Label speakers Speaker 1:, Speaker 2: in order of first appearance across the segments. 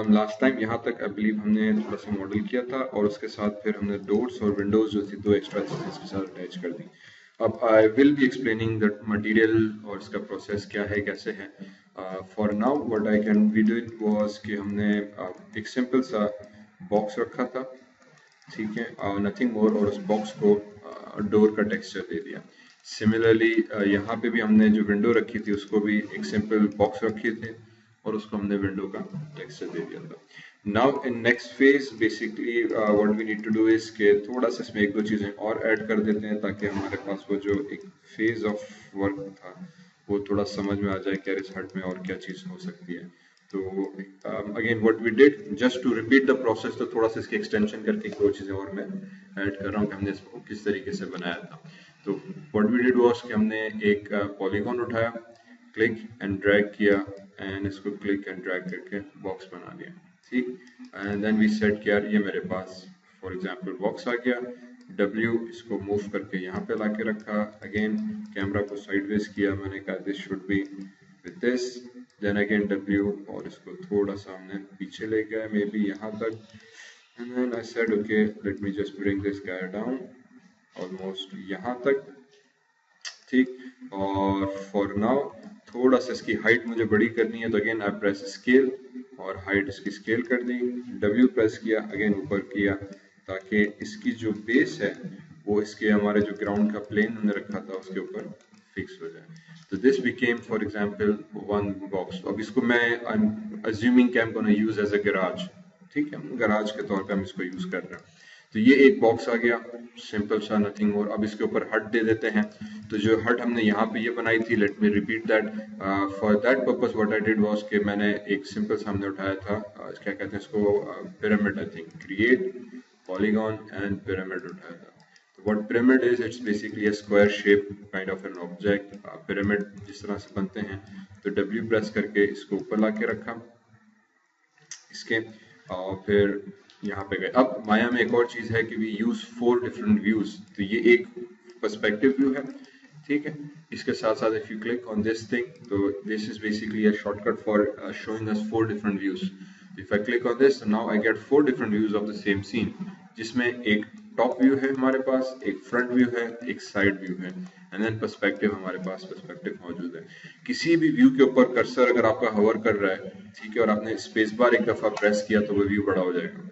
Speaker 1: हम last time यहाँ तक आई बिलीव हमने थोड़ा सा मॉडल किया था और उसके साथ फिर हमने डोर्स और विंडोज जो थी दो एक्स्ट्रा चीजें इसके साथ अटैच कर दी। अब I will be explaining that material और इसका प्रोसेस क्या है कैसे है। For now what I can we did was कि हमने एक सिंपल सा बॉक्स रखा था, ठीक है, नथिंग मोर, और उस बॉक्स को डोर का टेक्सचर दे दिया। सिमिलरली यहाँ पे भी हमने जो विंडो रखी थी उसको भी एक सिंपल बॉक्स रखे थे और उसको हमने विंडो का टेक्सचर दे दिया था। Now in next phase basically what we need to do is के थोड़ा सा इसमें एक दो चीजें और ऐड कर देते हैं ताकि हमारे पास वो जो एक फेज ऑफ वर्क था वो थोड़ा समझ में आ जाए कि इस हट में और क्या चीज हो सकती है। तो again what we did just to repeat the process, तो थोड़ा सा इसकी एक्सटेंशन करके दो चीजें और मैं ऐड कर रहा हूँ कि हमने इसको किस तरीके से बनाया था। तो व्हाट वी डिड वाज कि हमने एक पॉलीगॉन उठाया, क्लिक एंड ड्रैग किया एंड इसको क्लिक एंड ड्रैग करके बॉक्स बना दिया, ठीक। एंड देन वी सेट किया ये मेरे पास फॉर एग्जांपल बॉक्स आ गया, W इसको मूव करके यहाँ पे लाके रखा, अगेन कैमरा को साइडवेज किया, मैंने कहा this should be with this, then again W और इसको थोड़ा सा हमने पीछे ले गया मे बी यहाँ तक, and then I said okay let me just bring this guy down almost यहाँ तक, ठीक। और फॉर नाउ थोड़ा सा इसकी हाइट मुझे बड़ी करनी है तो अगेन आई प्रेस स्केल और हाइट इसकी स्केल कर दी, W प्रेस किया, अगेन ऊपर किया ताकि इसकी जो बेस है वो इसके हमारे जो ग्राउंड का प्लेन हमने रखा था उसके ऊपर फिक्स हो जाए। तो this became for example one box. अब इसको मैं आई एम अज्यूमिंग कि I am gonna use as a garage, ठीक है, गैराज के तौर पे हम इसको यूज कर रहे हैं। तो ये एक बॉक्स आ गया सिंपल सा, नथिंग मोर। अब इसके ऊपर हट दे देते हैं। तो जो हट हमने यहाँ पे ये बनाई थी, let me repeat that, for that purpose what I did was कि मैंने एक सिंपल सा हमने उठाया था क्या कहते हैं इसको, pyramid, I think, create polygon and pyramid उठाया था। तो what pyramid is, it's basically a square shape kind of an object. Pyramid जिस तरह से बनते हैं, तो W प्रेस करके इसको ऊपर ला के रखा इसके, और फिर यहाँ पे गए। अब माया में एक और चीज है कि वी यूज 4 डिफरेंट व्यूज। तो ये एक पर्सपेक्टिव व्यू है, ठीक है। इसके साथ साथ if you click on this thing, तो this is basically a shortcut for showing us 4 different views. If I click on this, now I get 4 different views of the same scene, जिसमें एक top view है हमारे पास, एक front view है, एक side view है, and then perspective हमारे पास perspective मौजूद है। किसी भी व्यू के ऊपर कर्सर अगर आपका हवर कर रहा है, ठीक है, और आपने स्पेस बार एक दफा प्रेस किया तो वो व्यू बड़ा हो जाएगा,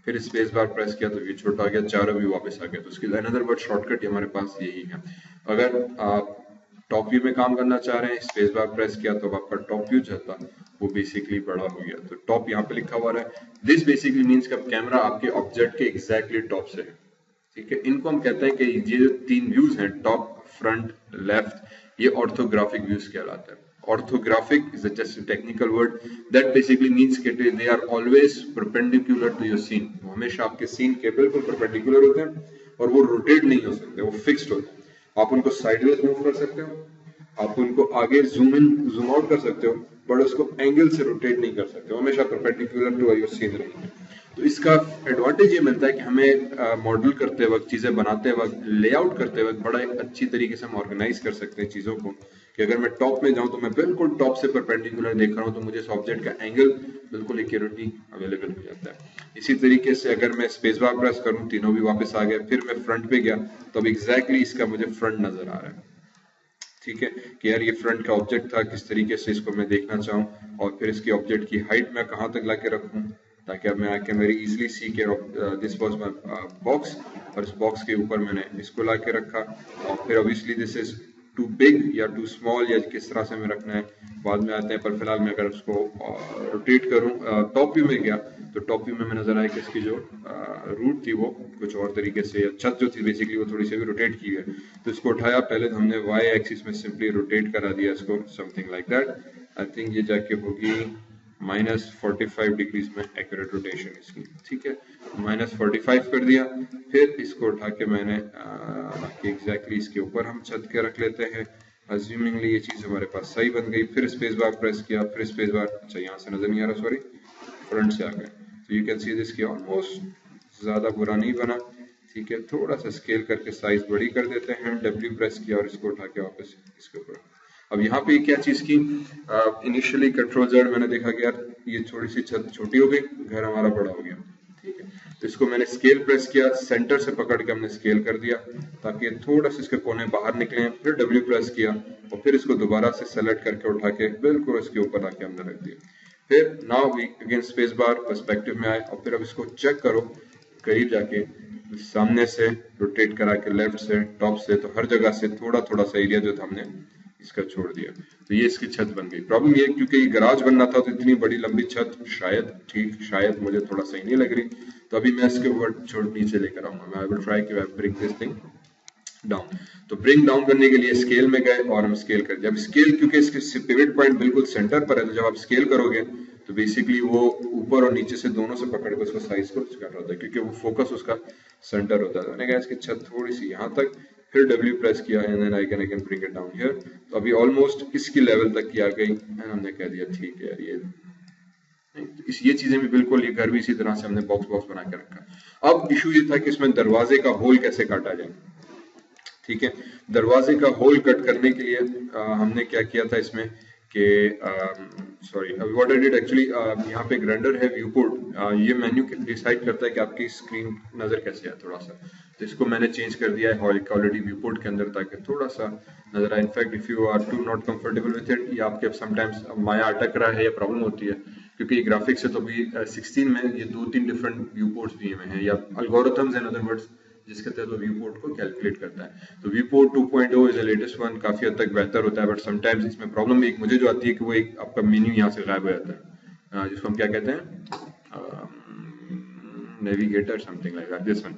Speaker 1: फिर स्पेस बार प्रेस किया तो व्यू छोटा हो गया, चारों व्यू वापस आ गया। तो उसकी अनदर वर्ड शॉर्टकट हमारे पास यही है। अगर आप टॉप व्यू में काम करना चाह रहे हैं, स्पेस बार प्रेस किया तो आपका टॉप व्यू जो था वो बेसिकली बड़ा हो गया। तो टॉप यहाँ पे लिखा हुआ है, दिस बेसिकली मीन्स कि कैमरा आपके ऑब्जेक्ट के एग्जैक्टली टॉप से है, ठीक है। इनको हम कहते हैं कि ये जो 3 व्यूज हैं, टॉप, फ्रंट, लेफ्ट, ये ऑर्थोग्राफिक व्यूज कहलाता है। Orthographic is just a technical word that basically means that they are always perpendicular to your scene. वो हमेशा आपके सीन के बिल्कुल परपेंडिकुलर होते हैं और वो रोटेट नहीं हो सकते, वो फिक्स्ड होते हैं। आप उनको साइडवेज मूव कर सकते हो, आप उनको आगे जूम इन जूम आउट कर सकते हो, बट उसको एंगल से रोटेट नहीं कर सकते, हमेशा परपेंडिकुलर टू योर सीन रहेंगे। तो इसका एडवांटेज ये मिलता है कि हमें मॉडल करते वक्त, चीजें बनाते वक्त, लेआउट करते वक्त बड़ा अच्छी तरीके से हम ऑर्गेनाइज कर सकते हैं चीजों को, कि अगर मैं टॉप में जाऊं तो मैं बिल्कुल टॉप से परपेंडिकुलर देख रहा हूं तो मुझे इस ऑब्जेक्ट का एंगल बिल्कुल एक्यूरेटली अवेलेबल हो जाता है। इसी तरीके से अगर मैं स्पेस बार प्रेस करूं, तीनों भी वापस आ गए, फिर मैं फ्रंट पे गया तो अब एग्जैक्टली इसका मुझे फ्रंट नजर आ रहा है, ठीक है, कि यार ये फ्रंट का ऑब्जेक्ट था, किस तरीके से इसको मैं देखना चाहूँ, और फिर इसकी ऑब्जेक्ट की हाइट मैं कहाँ तक लाके रखूँ ताकि अब मैं आई कैन वेरी इजीली सी के दिस वाज माय बॉक्स, और इस बॉक्स के ऊपर मैंने इसको लाके रखा, और फिर obviously this is too big या टू स्मॉल या किस तरह से मैं रखना है बाद में आते हैं। पर फिलहाल मैं अगर उसको रोटेट करूं, टॉप व्यू में गया तो टॉप व्यू में मैं नजर आया कि इसकी जो रूट थी वो कुछ और तरीके से, छत जो थी बेसिकली वो थोड़ी सी भी रोटेट की है। तो इसको उठाया, पहले हमने वाई एक्सिस में सिंपली रोटेट करा दिया इसको, something like that. I think ये जाके होगी -45 डिग्रीज में एक्यूरेट रोटेशन इसकी, ठीक है, -45 कर दिया। फिर इसको उठा के मैंने एग्जैक्टली इसके ऊपर हम छत के रख लेते हैं, अज्यूमिंगली ये चीज हमारे पास सही बन गई। फिर स्पेस बार प्रेस किया, फिर स्पेस बार, अच्छा यहाँ से नजर नहीं आ रहा, सॉरी, फ्रंट से आ गए। तो यू कैन सी दिस की ऑलमोस्ट ज्यादा बुरा नहीं बना, ठीक है। थोड़ा सा स्केल करके साइज बड़ी कर देते हैं, W प्रेस किया और इसको उठा के वापस इसके ऊपर। अब यहाँ पे क्या चीज की, इनिशियली कंट्रोल Z मैंने देखा कि यार ये थोड़ी सी छत छोटी हो गई, घर हमारा बड़ा हो गया, ठीक है। तो इसको मैंने स्केल प्रेस किया, सेंटर से पकड़ के हमने स्केल कर दिया ताकि थोड़ा सा इसके कोने बाहर निकले, फिर डब्ल्यू प्रेस किया और फिर इसको दोबारा से सेलेक्ट करके उठा के बिल्कुल इसके ऊपर आके हमने रख दिया। फिर now we again space bar perspective में आए और फिर अब इसको चेक करो करीब जाके, सामने से रोटेट करा के, लेफ्ट से, टॉप से, तो हर जगह से थोड़ा थोड़ा सा एरिया जो था हमने इसका छोड़ दिया, तो ये इसकी छत बन गई। प्रॉब्लम ये क्योंकि ये गराज बनना था तो इतनी बड़ी लंबी छत शायद मुझे थोड़ा सही नहीं लग रही, तो अभी मैं इसके ऊपर छोड़ नीचे लेकर आऊंगा। आई विल ट्राई कि I bring this thing down. तो ब्रिंग डाउन करने के लिए स्केल में गए और हम स्केल कर दिया। अब स्केल क्योंकि इसके पिवट पॉइंट बिल्कुल सेंटर पर है, तो जब आप स्केल करोगे तो बेसिकली वो ऊपर और नीचे से दोनों से पकड़ के उसको साइज को कर रहा था, क्योंकि वो फोकस उसका सेंटर होता था। मैंने कहा इसकी छत थोड़ी सी यहाँ तक, फिर W प्रेस किया and then I can bring it down here. तो अभी ऑलमोस्ट इसकी लेवल तक की आ गई एंड हमने कह दिया ठीक है यार, ये चीजें भी बिल्कुल, ये घर भी इसी तरह से हमने बॉक्स बना के रखा। अब इशू ये था कि इसमें दरवाजे का होल कैसे काटा जाए, ठीक है। दरवाजे का होल कट करने के लिए हमने क्या किया था इसमें कि sorry what I did actually, यहाँ पे एक रेंडर है व्यू पोर्ट, ये मेन्यू डिसाइड करता है कि आपकी स्क्रीन नजर कैसे है थोड़ा सा, तो इसको मैंने चेंज कर दिया है ऑलरेडी व्यू पोर्ट के अंदर ताकि थोड़ा सा नजर आए। In fact if you are too not comfortable with it, या आपके समटाइम्स माया अटक रहा है या प्रॉब्लम होती है, क्योंकि ये ग्राफिक्स है तो अभी 16 में ये 2-3 डिफरेंट व्यू पोर्ट्स दिए हुए हैं, या एल्गोरिथम्स इन अदर वर्ड्स, जिसके तहत वो व्यू पोर्ट को कैलकुलेट करता है। तो view port 2.0 is the latest one, काफी हद तक बेहतर होता है, बट समटाइम्स इसमें प्रॉब्लम एक मुझे जो आती है कि वो एक आपका मेन्यू यहाँ से गायब हो जाता है, जिसको हम क्या कहते हैं, navigator something like that, this one.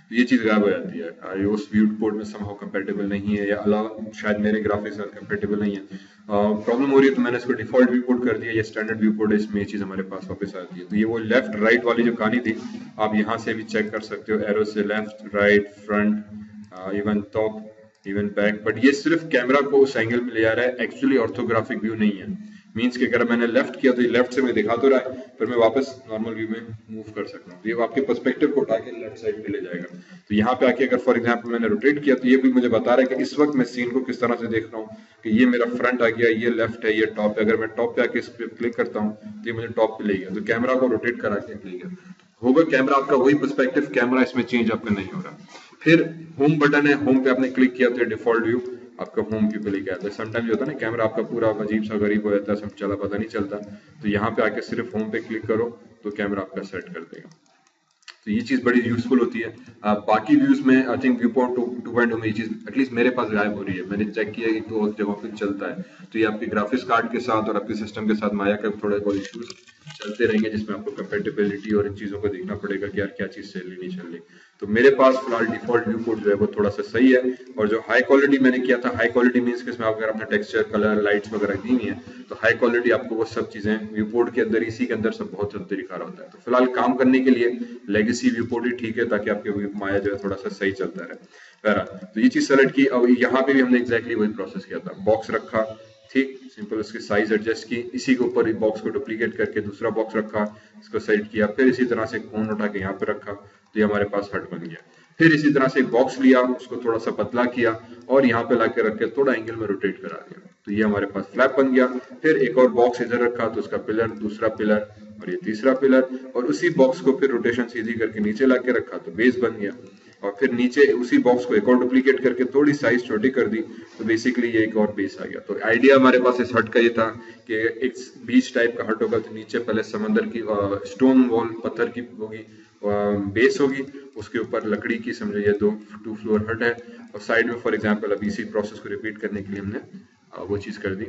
Speaker 1: तो ये चीज गायब हो जाती है, ये उस व्यू पोर्ट में समहाउ कंपैटिबल नहीं है, या अलावा शायद मेरे ग्राफिक्स साथ कंपैटिबल नहीं है, प्रॉब्लम हो रही है, तो मैंने इसको डिफॉल्ट व्यू पोर्ट कर दिया। ये स्टैंडर्ड व्यू पोर्ट है, इसमें ये चीज हमारे पास वापस आती है। तो ये वो लेफ्ट राइट वाली जो कहानी थी, आप यहाँ से भी चेक कर सकते हो, एरो से left right front, even top, even back, but ये सिर्फ कैमरा को उस एंगल में ले जा रहा है, एक्चुअली ऑर्थोग्राफिक व्यू नहीं है। मींस कि अगर मैंने लेफ्ट किया तो ये लेफ्ट से मुझे दिखा तो रहा है, फिर मैं वापस नॉर्मल व्यू में मूव कर सकता हूँ, ये आपके पर्सपेक्टिव को उठा के लेफ्ट साइड पे ले जाएगा। तो यहाँ पे आके अगर फॉर एग्जांपल मैंने रोटेट किया तो ये भी मुझे बता रहा है कि इस वक्त मैं सीन को किस तरह से देख रहा हूँ, कि ये मेरा फ्रंट आ गया, ये लेफ्ट है, ये टॉप है। अगर मैं टॉप पे आके इस पे क्लिक करता हूँ तो ये मुझे टॉप पे ले गया, तो कैमरा को रोटेट करा के ले गया होगा, कैमरा आपका वही पर्सपेक्टिव, कैमरा इसमें चेंज आपका नहीं हो रहा। फिर होम बटन है, होम पे आपने क्लिक किया तो डिफॉल्ट व्यू आपका होम व्यू पे लेके आता है। समटाइम्स होता है ना कैमरा आपका पूरा अजीब सा गरीब हो जाता है, सब चला पता नहीं चलता, तो यहाँ पे आके सिर्फ होम पे क्लिक करो तो कैमरा आपका सेट कर देगा। तो ये चीज बड़ी यूजफुल होती है। बाकी व्यूज में आई थिंक व्यू पॉइंट 2.0 में ये चीज एटलीस्ट मेरे पास गायब हो रही है, मैंने चेक किया कि तो जगहों पे चलता है। तो ये आपके ग्राफिक्स कार्ड के साथ और आपके सिस्टम के साथ माया का थोड़े बहुत इश्यूज चलते रहेंगे, जिसमें आपको कंपेटेबिलिटी और इन चीजों को देखना पड़ेगा कि यार क्या चीज चल रही नहीं चल रही। तो मेरे पास फिलहाल डिफॉल्ट व्यू पोर्ट जो है वो थोड़ा सा सही है, और जो हाई क्वालिटी मैंने किया था, हाई क्वालिटी मींस कि इसमें अगर आपने टेक्सचर, कलर, लाइट्स वगैरह दी हुई है, तो हाई क्वालिटी आपको वो सब चीजें व्यू पोर्ट के अंदर, इसी के अंदर सब बहुत जल्दी दिखा रहा होता है। तो फिलहाल काम करने के लिए लेगेसी व्यू पोर्ट ही ठीक है, ताकि आपके माया जो है थोड़ा सा सही चलता रहे। तो ये चीज सेलेक्ट की, अब यहाँ पे भी हमने एग्जैक्टली वही प्रोसेस किया था, बॉक्स रखा, ठीक सिंपल, उसकी साइज एडजस्ट की, इसी के ऊपर बॉक्स को डुप्लीकेट करके दूसरा बॉक्स रखा, इसको सेट किया, फिर इसी तरह से कोन उठा के यहाँ पे रखा, तो ये हमारे पास हट बन गया। फिर इसी तरह से एक बॉक्स लिया, उसको थोड़ा सा पतला किया और यहाँ पे लाके रख के थोड़ा एंगल में रोटेट करा दिया, तो ये हमारे पास फ्लैप बन गया। फिर एक और बॉक्स इधर रखा, तो उसका पिलर, दूसरा पिलर और ये तीसरा पिलर, और उसी बॉक्स को फिर रोटेशन सीधी करके नीचे लाके रखा, तो बेस बन गया। और फिर नीचे उसी बॉक्स को एक और डुप्लीकेट करके थोड़ी साइज छोटी कर दी, तो बेसिकली ये एक और बेस आ गया। तो आइडिया हमारे पास इस हट का ये था कि एक बीच टाइप का हट होगा, तो नीचे पहले समंदर की स्टोन वॉल, पत्थर की होगी, बेस होगी, उसके ऊपर लकड़ी की, समझो ये 2 फ्लोर हट है, और साइड में फॉर एग्जांपल अभी इसी प्रोसेस को रिपीट करने के लिए हमने वो चीज कर दी,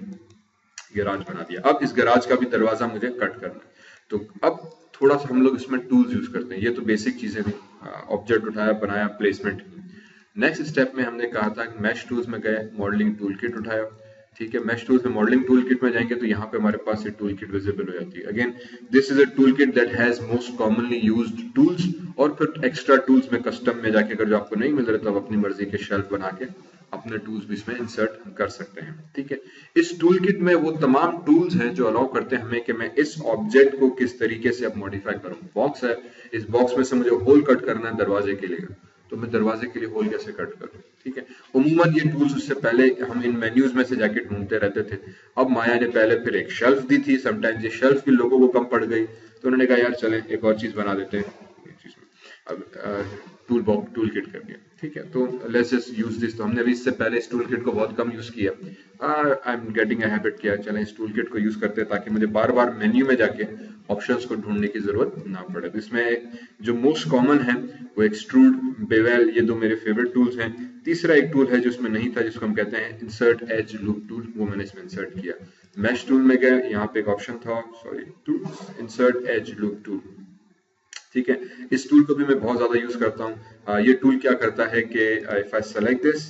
Speaker 1: गैराज बना दिया। अब इस गैराज का भी दरवाजा मुझे कट करना है, तो अब थोड़ा सा हम लोग इसमें टूल्स यूज करते हैं। ये तो बेसिक चीजें थी, ऑब्जेक्ट उठाया, बनाया, प्लेसमेंट। नेक्स्ट स्टेप में हमने कहा था कि मैश टूल्स में गए, मॉडलिंग टूल किट उठाया, ठीक है। मैश टूल्स में मॉडलिंग टूल किट में जाएंगे तो यहाँ पे हमारे पास ये टूल किट विजिबल हो जाती है। Again this is a tool kit that has most commonly used tools, और फिर एक्स्ट्रा टूल्स में कस्टम में जाके अगर जो आपको नहीं मिल रहे तो आप अपनी मर्जी के शेल्फ बना के अपने टूल्स भी इसमें इंसर्ट कर सकते हैं, ठीक है। इस टूल किट में वो तमाम टूल्स हैं जो अलाउ करते हैं हमें कि मैं इस ऑब्जेक्ट को किस तरीके से अब मॉडिफाई करूं। बॉक्स है, इस बॉक्स में से मुझे होल कट करना है दरवाजे के लिए, तो मैं दरवाजे के लिए होल कैसे कट करूँ, ठीक है। उमूमन ये टूल्स उससे पहले हम इन मेन्यूज में से जाके ढूंढते रहते थे। अब माया ने पहले फिर एक शेल्फ दी थी, समटाइम्स ये शेल्फ भी लोगों को कम पड़ गई, तो उन्होंने कहा यार चलें एक और चीज बना देते हैं ये चीज में। अब टूल बॉक्स टूल किट कर दिया, ठीक है। तो लेट्स जस्ट यूज दिस। तो हमने भी इससे पहले इस टूल किट को बहुत कम यूज किया। I am getting a habit किया, चलें इस टूल किट को यूज करते हैं ताकि मुझे बार बार मेन्यू में जाके ऑप्शंस को ढूंढने की जरूरत ना पड़े। तो इसमें जो मोस्ट कॉमन है वो एक्सट्रूड, बेवेल, ये दो मेरे फेवरेट टूल्स हैं। तीसरा एक टूल है जो इसमें नहीं था जिसको हम कहते हैं इंसर्ट एज लूप टूल, वो मैंने इसमें इंसर्ट किया। मैश टूल में गए, यहाँ पे एक ऑप्शन था, sorry, tools, insert as loop tool, ठीक है। इस टूल को भी मैं बहुत ज्यादा यूज करता हूँ। ये टूल क्या करता है कि if I select this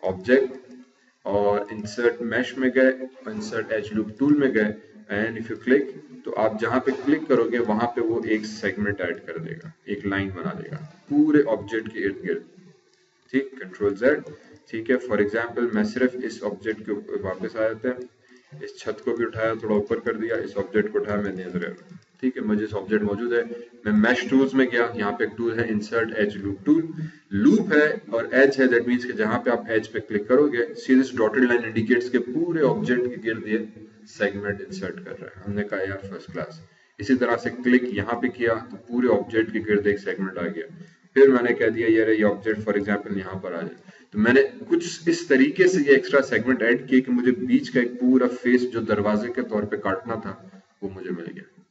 Speaker 1: object और इंसर्ट मैश में गए, इंसर्ट एज लूप टूल में गए, एंड इफ यू क्लिक, तो आप जहां पे क्लिक करोगे वहां पे वो एक सेगमेंट ऐड कर देगा, एक लाइन बना देगा पूरे ऑब्जेक्ट के इर्द गिर्द, ठीक। कंट्रोल जेड, ठीक है। फॉर एग्जाम्पल मैं सिर्फ इस ऑब्जेक्ट के ऊपर वापस आ जाते हैं, इस छत को भी उठाया, थोड़ा ऊपर कर दिया, इस ऑब्जेक्ट को उठाया, मैं नजर, ठीक है, मुझे इस ऑब्जेक्ट मौजूद है। मैं मैश टूल्स में गया, यहाँ पे एक टूल है insert as loop tool, loop है और एज है, दैट मींस कि जहां पे आप एज पे क्लिक करोगे सीधे डॉटेड लाइन इंडिकेट्स के पूरे ऑब्जेक्ट के गिर्द ये सेगमेंट इंसर्ट कर रहा है। हमने कहा यार फर्स्ट क्लास। इसी तरह से क्लिक यहाँ पे किया तो पूरे ऑब्जेक्ट के गिर्द एक सेगमेंट आ गया। फिर मैंने कह दिया यार ये ऑब्जेक्ट फॉर एग्जाम्पल यहाँ पर आ जाए, तो मैंने कुछ इस तरीके से ये एक्स्ट्रा सेगमेंट ऐड किए कि मुझे बीच का एक पूरा फेस जो दरवाजे के तौर पे काटना था वो मुझे मिल गया,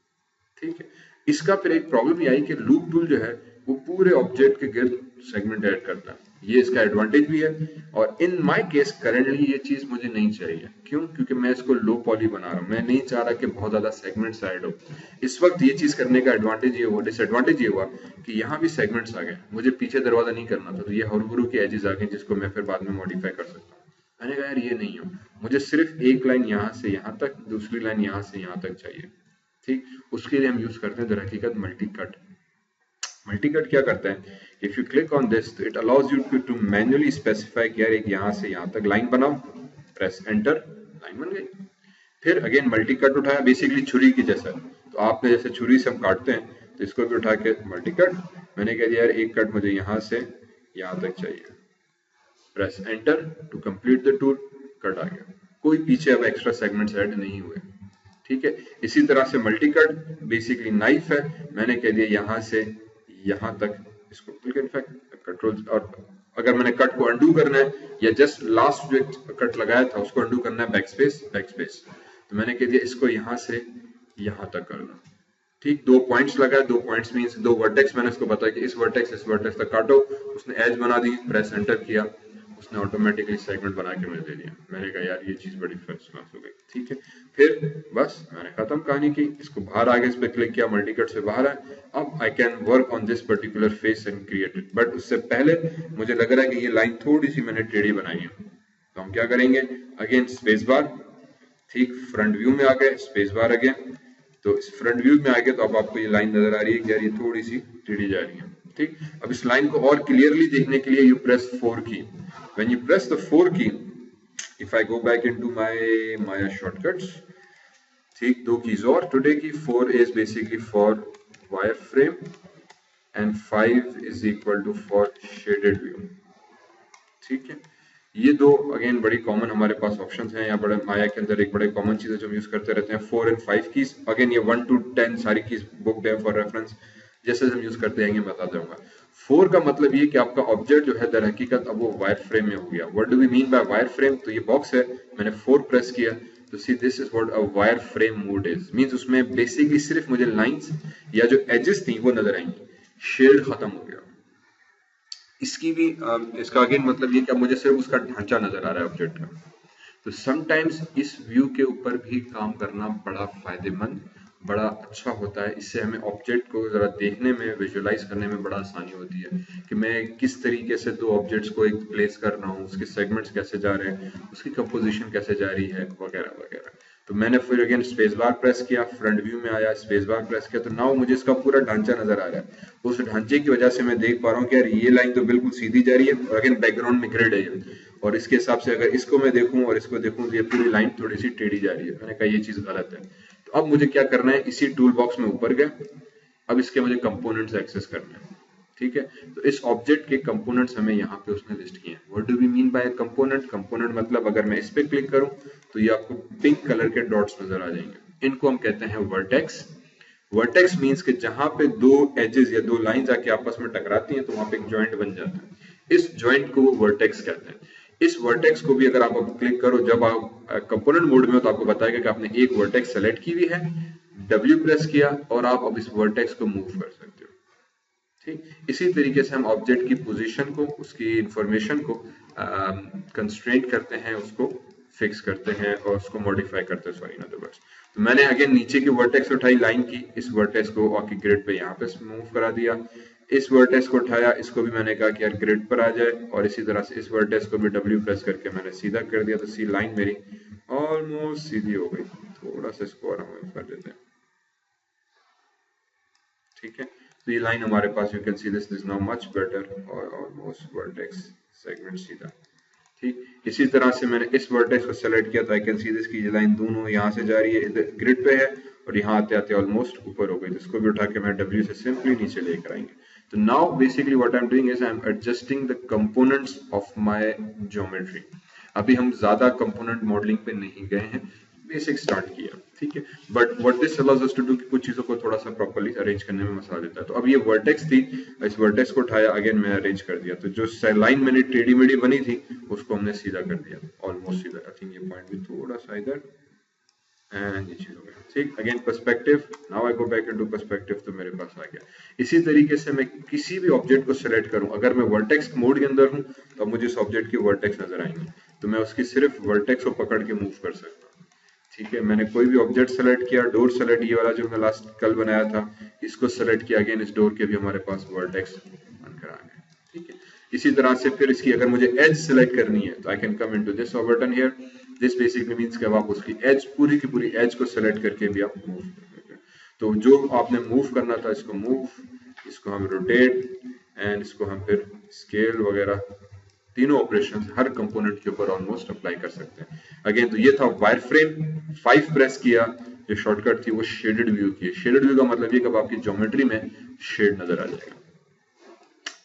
Speaker 1: ठीक है। इसका फिर एक प्रॉब्लम ये आई कि लूप टूल जो है वो पूरे ऑब्जेक्ट के गिर्द सेगमेंट ऐड करता है, ये इसका एडवांटेज भी है। और इन माय केस करेंटली ये चीज मुझे नहीं चाहिए, क्यों? क्योंकि मैं इसको लो पॉली बना रहा हूँ, मैं नहीं चाह रहा कि बहुत ज्यादा सेगमेंट्स ऐड हो। इस वक्त ये चीज करने का एडवांटेज ये हुआ, डिसएडवांटेज ये हुआ कि यहाँ भी सेगमेंट्स आ गए, मुझे पीछे दरवाजा नहीं करना था, तो ये हुरबुरु के एजेस आ गए जिसको मैं फिर बाद में मॉडिफाई कर सकता हूँ। मैंने कहा यार ये नहीं हो, मुझे सिर्फ एक लाइन यहाँ से यहाँ तक, दूसरी लाइन यहाँ से यहाँ तक चाहिए, ठीक। उसके लिए हम यूज करते हैं दर हकीकत मल्टी कट। मल्टी कट क्या करता है, if you click on this तो it allows you to manually specify कि यार एक यहाँ से यहाँ तक लाइन बनाओ, प्रेस एंटर, लाइन बन गई। फिर अगेन मल्टी कट उठाया, बेसिकली छुरी की जैसा, तो आपने जैसे छुरी से हम काटते हैं तो इसको भी उठा के मल्टी कट, मैंने कह दिया यार एक कट मुझे यहाँ से यहाँ तक चाहिए, press enter to complete the tool, cut आ गया, कोई पीछे अब एक्स्ट्रा सेगमेंट्स ऐड नहीं हुए, ठीक है। इसी तरह से मल्टी कट बेसिकली नाइफ है, मैंने कह दिया यहाँ से यहाँ तक, इसको इनफैक्ट कंट्रोल, और अगर मैंने कट को अंडू करना है या जस्ट लास्ट जो कट लगाया था उसको अंडू करना है, बैकस्पेस बैकस्पेस, तो मैंने कह दिया इसको यहाँ से यहाँ तक करना, ठीक। 2 पॉइंट्स लगाए, 2 पॉइंट्स मींस 2 वर्टेक्स, मैंने उसको बताया कि इस वर्टेक्स तक काटो, उसने एज बना दी, प्रेस एंटर किया, उसने ऑटोमेटिकली सेगमेंट बना के मुझे दे दिया। मैंने कहा यार ये चीज बड़ी फर्स्ट क्लास हो गई, ठीक है। फिर बस मैंने खत्म कहानी की, इसको बाहर आ गया, इस पे क्लिक किया, मल्टी कट से बाहर आए, अब I can work on this particular face and create it. But उससे पहले मुझे लग रहा है कि ये लाइन थोड़ी सी मैंने टेढ़ी बनाई है, तो हम क्या करेंगे, अगेन स्पेस बार, ठीक, फ्रंट व्यू में आ गए, स्पेस बार अगेन, तो इस फ्रंट व्यू में आ गए तो अब आपको ये लाइन नजर आ रही है कि यार ये थोड़ी सी टेढ़ी जा रही है, ठीक। अब इस लाइन को और क्लियरली देखने के लिए यू प्रेस 4 की, when you press the 4 key, if I go back into my Maya shortcuts, ठीक, 2 कीज और टुडे की, 4 is basically for wireframe and 5 is equal to for shaded view, ठीक है। ये दो अगेन बड़ी कॉमन हमारे पास ऑप्शंस हैं, या बड़े माया के अंदर एक बड़े कॉमन चीज है जो हम यूज करते रहते हैं, 4 and 5 कीज। अगेन ये 1 to 10 सारी कीज बुक्ड है फॉर रेफरेंस, जैसे हम यूज करते हैं बता दूंगा। 4 का मतलब ये कि आपका ऑब्जेक्ट जो है दर हकीकत अब वो वायर फ्रेम में हो गया। What do we mean by wire frame, तो ये बॉक्स है, मैंने 4 प्रेस किया, तो see this is what a wire frame mode is, means उसमें बेसिकली सिर्फ मुझे लाइंस या जो एजेस थी वो नजर आएंगी, शेड खत्म हो गया। इसकी भी इसका अगेन मतलब ये कि अब मुझे सिर्फ उसका ढांचा नजर आ रहा है ऑब्जेक्ट का। तो समटाइम्स इस व्यू के ऊपर भी काम करना बड़ा फायदेमंद, बड़ा अच्छा होता है। इससे हमें ऑब्जेक्ट को जरा देखने में, विजुअलाइज करने में बड़ा आसानी होती है कि मैं किस तरीके से दो ऑब्जेक्ट्स को एक प्लेस कर रहा हूँ, उसके सेगमेंट्स कैसे जा रहे हैं, उसकी कंपोजिशन कैसे जा रही है, वगैरह वगैरह। तो मैंने फिर अगेन स्पेस बार प्रेस किया, फ्रंट व्यू में आया, स्पेस बार प्रेस किया, तो नाउ मुझे इसका पूरा ढांचा नजर आ रहा है। उस ढांचे की वजह से मैं देख पा रहा हूँ कि यार ये लाइन तो बिल्कुल सीधी जा रही है, और अगेन बैकग्राउंड में ग्रिड है, और इसके हिसाब से अगर इसको मैं देखूं और इसको देखूं तो ये पूरी लाइन थोड़ी सी टेढ़ी जा रही है। मैंने कहा ये चीज गलत है। तो अब मुझे क्या करना है, इसी टूल बॉक्स में ऊपर गया, अब इसके मुझे कंपोनेंट्स एक्सेस करना है, ठीक है। तो इस ऑब्जेक्ट के कंपोनेंट्स हमें यहाँ पे उसने लिस्ट किए हैं। What do we mean by component? Component मतलब अगर मैं इस पे क्लिक करूं तो ये आपको पिंक कलर के डॉट्स नजर आ जाएंगे, इनको हम कहते हैं वर्टेक्स। वर्टेक्स मींस कि जहां पे दो एजेस या दो लाइंस आके आपस में टकराती हैं तो वहां पे एक जॉइंट बन जाता है, इस जॉइंट को वो वर्टेक्स कहते हैं। इस वर्टेक्स को भी अगर आप क्लिक करो, जब आप कंपोनेंट मोड में हो तो आपको बताएगा कि आपने एक वर्टेक्स सेलेक्ट की हुई है, W प्रेस किया और आप अब इस वर्टेक्स को मूव कर सकते हो। ठीक इसी तरीके से हम ऑब्जेक्ट की पोजीशन को, उसकी इंफॉर्मेशन को कंस्ट्रेंट करते हैं, उसको फिक्स करते हैं और उसको मॉडिफाई करते हैं, सॉरी इन अदर वर्ड्स। तो मैंने अगेन नीचे की वर्टेक्स उठाई लाइन की, इस वर्टेक्स को आपकी ग्रिड पे यहाँ पे मूव करा दिया, इस वर्टेक्स को उठाया, इसको भी मैंने कहा कि यार ग्रिड पर आ जाए, और इसी तरह से इस वर्टेक्स को भी W प्रेस करके मैंने सीधा कर दिया, तो सी लाइन मेरी ऑलमोस्ट सीधी हो गई। थोड़ा सा इसको और हम कर देते हैं, ठीक है। तो ये लाइन हमारे पास, you can see this is now much better और ऑलमोस्ट वर्टेक्स सेगमेंट सीधा। ठीक इसी तरह से मैंने इस वर्टेक्स को सेलेक्ट किया तो आई कैन सी दिस की लाइन दोनों यहाँ से जा रही है, इधर ग्रिड पे है और यहाँ आते आते ऑलमोस्ट ऊपर हो गई। इसको भी उठा के मैं W से सिंपली नीचे लेकर आएंगे। तो now basically what I am doing is I am adjusting the components of my geometry. अभी हम ज्यादा कंपोनेंट मॉडलिंग पे नहीं गए हैं, बेसिक स्टार्ट किया, ठीक है। But what this allows us to do कि कुछ चीजों को थोड़ा सा प्रॉपर्ली अरेंज करने में मसला देता है। तो अब ये वर्टेक्स थी, इस वर्टेक्स को उठाया, अगेन मैं अरेंज कर दिया, तो जो लाइन मैंने टेढ़ी मेढ़ी बनी थी उसको हमने सीधा कर दिया, ऑलमोस्ट सीधा। आई थिंक ये पॉइंट भी थोड़ा सा इधर एंड ये चीज हो गया, ठीक। Again perspective, now I go back into perspective, तो मेरे पास आ गया। इसी तरीके से मैं किसी भी ऑब्जेक्ट को सिलेक्ट करूं, अगर मैं वर्टेक्स मोड के अंदर हूं तो मुझे इस ऑब्जेक्ट के वर्टेक्स नजर आएंगे, तो मैं उसकी सिर्फ वर्टेक्स को पकड़ के मूव कर सकता हूं, ठीक है। मैंने कोई भी ऑब्जेक्ट सेलेक्ट किया, डोर सेलेक्ट, ये वाला जो मैं लास्ट कल बनाया था इसको सेलेक्ट किया, अगेन इस डोर के भी हमारे पास वर्टेक्स बनकर आ गए, ठीक है। इसी तरह से फिर इसकी अगर मुझे एज सेलेक्ट करनी है तो I can come into this button here. This basically means कि अब आप उसकी एज, पूरी की पूरी एज को सेलेक्ट करके भी आप मूव कर सकते हैं। तो जो आपने मूव करना था, इसको मूव, इसको हम रोटेट एंड इसको हम फिर स्केल वगैरह, तीनों ऑपरेशंस हर कंपोनेंट के ऊपर ऑलमोस्ट अप्लाई कर सकते हैं। अगेन तो ये था वायरफ्रेम, 5 प्रेस किया, जो शॉर्टकट थी वो शेडेड व्यू की। शेडेड व्यू का मतलब ये कि अब आपकी ज्योमेट्री में शेड नजर आ जाएगा,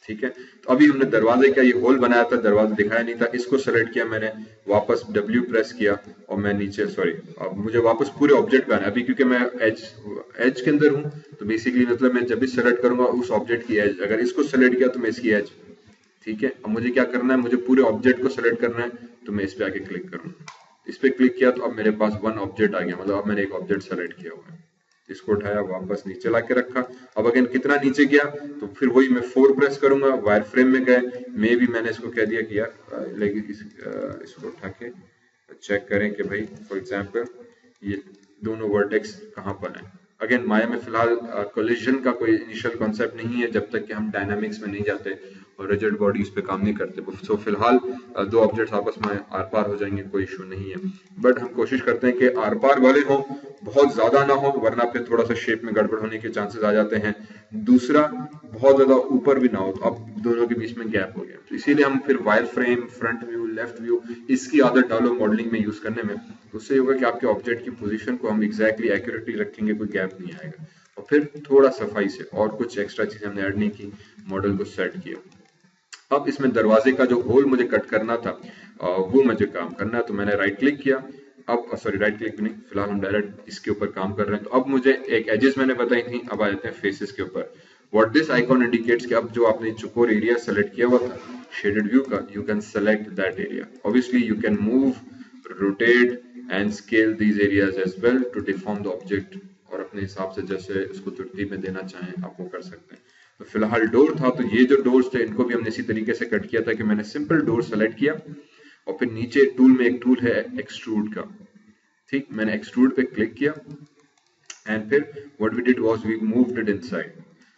Speaker 1: ठीक है। तो अभी हमने दरवाजे का ये होल बनाया था, दरवाजा दिखाया नहीं था, इसको सेलेक्ट किया मैंने, वापस W प्रेस किया और मैं नीचे, सॉरी अब मुझे वापस पूरे ऑब्जेक्ट पे आना है अभी, क्योंकि मैं एज के अंदर हूँ, तो बेसिकली मतलब मैं जब भी सेलेक्ट करूंगा उस ऑब्जेक्ट की एज, अगर इसको सेलेक्ट किया तो मैं इसकी एज, ठीक है। अब मुझे क्या करना है, मुझे पूरे ऑब्जेक्ट को सेलेक्ट करना है, तो मैं इस पे आके क्लिक करूंगा, इस पे क्लिक किया तो अब मेरे पास वन ऑब्जेक्ट आ गया, मतलब अब मैंने एक ऑब्जेक्ट सेलेक्ट किया हुआ है। इसको उठाया, वापस नीचे लाके रखा। अब अगेन कितना नीचे गया, तो फिर वही मैं 4 प्रेस करूंगा, वायर फ्रेम में गए, मे भी मैंने इसको कह दिया कि यार लेकिन इसको उठा के चेक करें कि भाई फॉर एग्जांपल ये दोनों वर्टेक्स कहाँ पर हैं। अगेन माया में फिलहाल कोलिजन का कोई इनिशियल कॉन्सेप्ट नहीं है, जब तक कि हम डायनामिक्स में नहीं जाते और रिजिड बॉडीज पे काम नहीं करते। सो फिलहाल दो ऑब्जेक्ट्स आपस में आर पार हो जाएंगे, कोई इशू नहीं है, बट हम कोशिश करते हैं कि आर पार वाले हो, बहुत ज्यादा ना हो, वरना फिर थोड़ा सा शेप में गड़बड़ होने के चांसेस आ जाते हैं। दूसरा, बहुत ज्यादा ऊपर भी ना हो, तो अब दोनों के बीच में गैप हो गया, तो इसीलिए हम फिर wire frame, front view, left view, इसकी आदत डालो मॉडलिंग में यूज करने में, तो उससे होगा कि आपके ऑब्जेक्ट की पोजीशन को हम एग्जैक्टली एक्यूरेटली रखेंगे, कोई गैप नहीं आएगा। और फिर थोड़ा सफाई से और कुछ एक्स्ट्रा चीजें हमने ऐड नहीं की, मॉडल को सेट किया। अब इसमें दरवाजे का जो होल मुझे कट करना था वो मुझे काम करना है, तो मैंने राइट क्लिक किया। अब सॉरी राइट क्लिक नहीं, फिलहाल हम डायरेक्ट इसके ऊपर काम कर रहे हैं। तो अब मुझे एक एजेस मैंने बताई थी, अब आ जाते हैं फेसेस के ऊपर। व्हाट दिस आइकॉन इंडिकेट्स कि अब जो आपने चुकोर एरिया सेलेक्ट किया हुआ था शेडेड व्यू का, you can select that area. Obviously you can move, rotate and scale these areas as well to deform the object, और अपने हिसाब से जैसे इसको तरतीब में देना चाहें आप वो कर सकते हैं। तो फिलहाल डोर था, तो ये जो डोर्स थे इनको भी हमने इसी तरीके से कट किया था कि मैंने सिंपल डोर सेलेक्ट किया और फिर नीचे टूल में एक टूल है एक्सट्रूड का, ठीक, मैंने एक्सट्रूड पे क्लिक किया एंड फिर what we did was we moved it inside.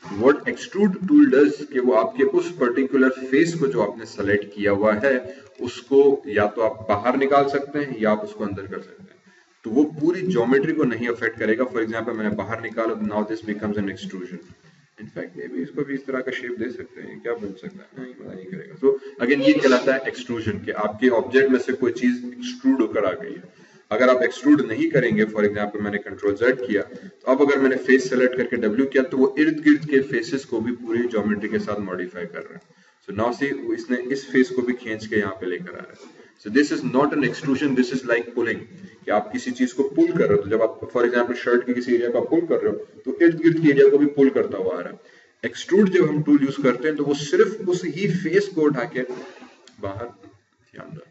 Speaker 1: What extrude tool does कि वो आपके उस पर्टिकुलर फेस को जो आपने सेलेक्ट किया हुआ है उसको या तो आप बाहर निकाल सकते हैं या आप उसको अंदर कर सकते हैं, तो वो पूरी ज्योमेट्री को नहीं अफेक्ट करेगा। फॉर एग्जांपल मैंने बाहर निकाला, now this becomes an extrusion. In fact मे भी इसको भी इस तरह का शेप दे सकते हैं, क्या बन सकता है, नहीं मना नहीं करेगा। सो अगेन ये कहलाता है एक्सट्रूजन के आपके ऑब्जेक्ट में से कोई चीज एक्सट्रूड होकर आ गई है। अगर आप एक्सट्रूड नहीं करेंगे, फॉर एग्जांपल मैंने कंट्रोल Z किया, तो अब अगर मैंने फेस सेलेक्ट करके W किया तो वो इर्द गिर्द के फेसेस को भी पूरी ज्योमेट्री के साथ मॉडिफाई कर रहा है। सो नाउ सी इसने इस फेस को भी खींच के यहाँ पे लेकर आ रहा है। सो this is not an extrusion, this is like pulling, कि आप किसी चीज को पुल कर रहे हो। तो जब आप फॉर एग्जांपल शर्ट के किसी एरिया को पुल कर रहे हो तो इर्द गिर्द के एरिया को भी पुल करता हुआ आ रहा है। एक्सट्रूड जब हम टूल यूज करते हैं तो वो सिर्फ उस ही फेस को उठा के बाहर या अंदर,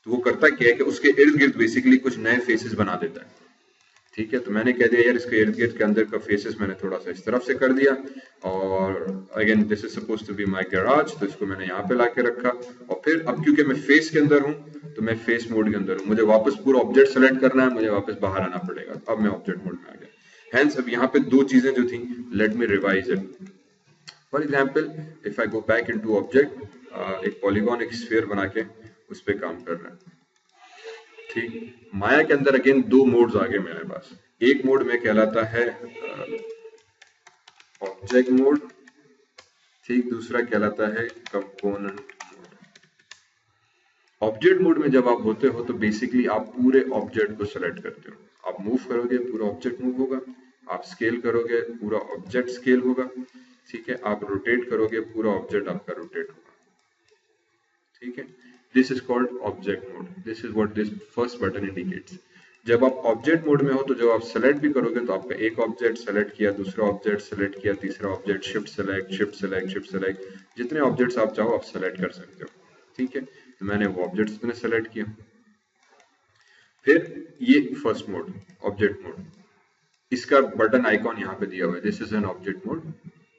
Speaker 1: तो वो करता क्या है कि उसके इर्द गिर्द बेसिकली कुछ नए फेसेस बना देता है। ठीक है, तो मैंने कह दिया यार इसके इर्द गिर्द के अंदर का फेसेस मैंने थोड़ा सा इस तरफ से कर दिया, और again this is suppose to be my garage, तो इसको मैंने यहाँ पे लाके रखा। और फिर अब क्योंकि मैं फेस के अंदर हूँ तो मैं फेस मोड के अंदर हूँ, मुझे वापस पूरा ऑब्जेक्ट सेलेक्ट करना है, मुझे वापस बाहर आना पड़ेगा। अब मैं ऑब्जेक्ट मोड में आ गया। हेंस अब यहाँ पे दो चीजें जो थी, let me revise it. For example if I go back into object, एक पॉलीगॉन एक स्फीयर बना के उस पर काम कर रहा है। ठीक, माया के अंदर अगेन दो मोड्स आ गए मेरे पास। एक मोड में कहलाता है ऑब्जेक्ट मोड, ठीक, दूसरा कहलाता है कंपोनेंट मोड। ऑब्जेक्ट मोड में जब आप होते हो तो बेसिकली आप पूरे ऑब्जेक्ट को सेलेक्ट करते हो। आप मूव करोगे पूरा ऑब्जेक्ट मूव होगा, आप स्केल करोगे पूरा ऑब्जेक्ट स्केल होगा, ठीक है, आप रोटेट करोगे पूरा ऑब्जेक्ट आपका रोटेट होगा। ठीक है, this is called object mode. This is what this first button indicates. जब आप ऑब्जेक्ट मोड में हो तो जब आप सेलेक्ट भी करोगे तो आपका एक ऑब्जेक्ट सेलेक्ट किया, दूसरा ऑब्जेक्ट सेलेक्ट किया, तीसरा object, shift select, shift select, shift select, जितने ऑब्जेक्ट्स आप चाहो आप सेलेक्ट कर सकते हो। ठीक है, तो मैंने वो ऑब्जेक्ट्स मैंने सेलेक्ट किया। फिर ये फर्स्ट मोड ऑब्जेक्ट मोड, इसका बटन आइकॉन यहाँ पे दिया हुआ है, this is an object mode,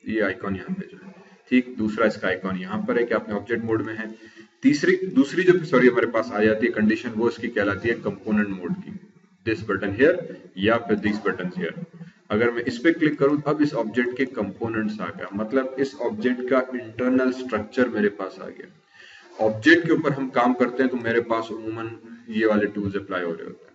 Speaker 1: ये आइकॉन यहाँ पे जो है। ठीक, दूसरा इसका आइकॉन यहाँ पर है कि आपने ऑब्जेक्ट मोड में है। दूसरी जो सॉरी हमारे पास आ जाती है कंडीशन, वो इसकी कहलाती है कंपोनेंट मोड की। दिस बटन हियर या फिर दिस बटन हियर। अगर मैं इस पे क्लिक करूं अब इस ऑब्जेक्ट के कंपोनेंट्स आ गया, मतलब इस ऑब्जेक्ट का इंटरनल स्ट्रक्चर मेरे पास आ गया। ऑब्जेक्ट के ऊपर हम काम करते हैं तो मेरे पास उमूमन ये वाले टूल्स अप्लाई हो रहे होते हैं।